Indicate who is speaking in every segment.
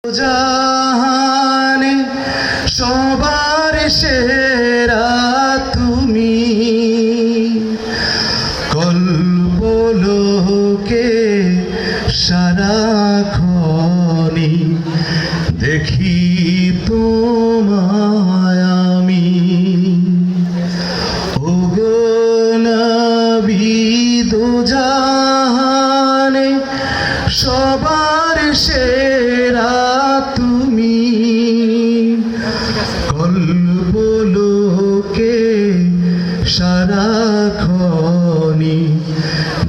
Speaker 1: জাহানে সবার সেরা তুমি, কল্পলোকে সারাক্ষণই দেখি তোমায় আমি। ওগো নবী দোজাহানে সবার সেরা তুমি, কল্পলোকে সারাক্ষণই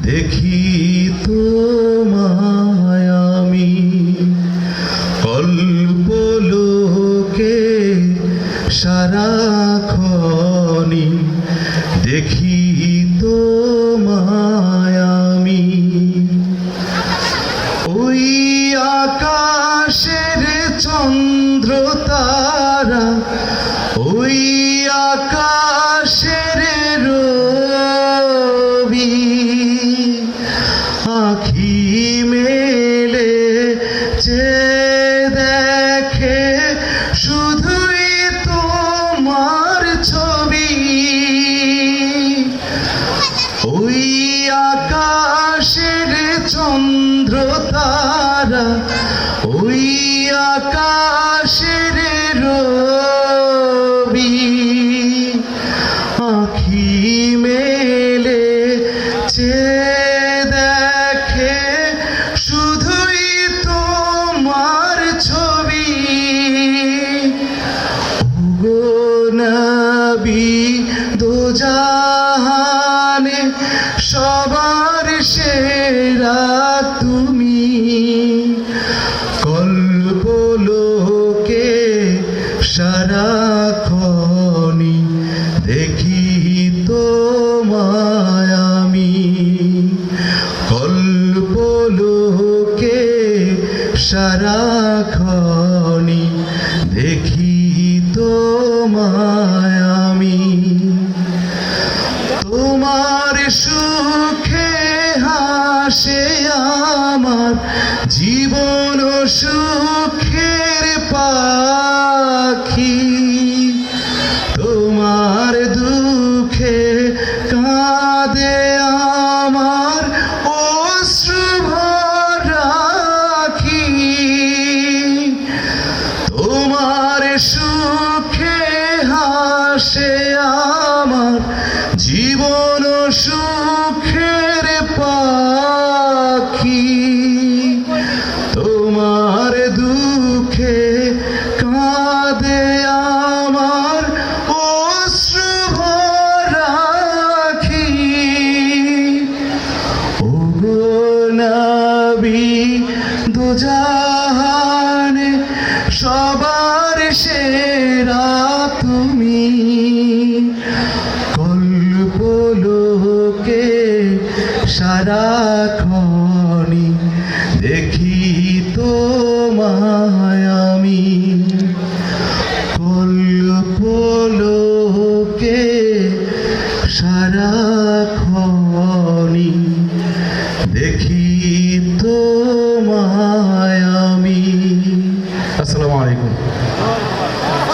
Speaker 1: দেখি তোমায় আমি। কল্পলোকে সারাক্ষণই দেখি তোমায় আমি। ওই আকাশের চন্দ্র তারা, ওই আকাশের রবি, আখি মেলে যে দেখে শুধুই তোমার ছবি। ওই আকাশের চন্দ্র তারা, ওই আকাশের রবি, আখি মেলে যে দেখে শুধুই তোমার ছবি। ওগো নবী দোজাহানে সবার সেরা তুমি, কল্পলোকে সারাক্ষণই দেখি তোমায় আমি। কল্পলোকে সারাক্ষণই দেখি তোমায় আমি। তোমার সুখে হাসে আমার জীবন সুখের পাখি, তোমার দুঃখে কাঁদে আমার অশ্রু ভরা আঁখি। তোমার সুখে হাসে আমার জীবন সুখের পাখি, তোমার দুঃখে কাঁদে আমার অশ্রু ভরা আঁখি। ওগো নবী দোজাহানে সবার সেরা তুমি, কল্পলোকে সারাক্ষণই দেখি তোমায় আমি। কল্পলোকে সারা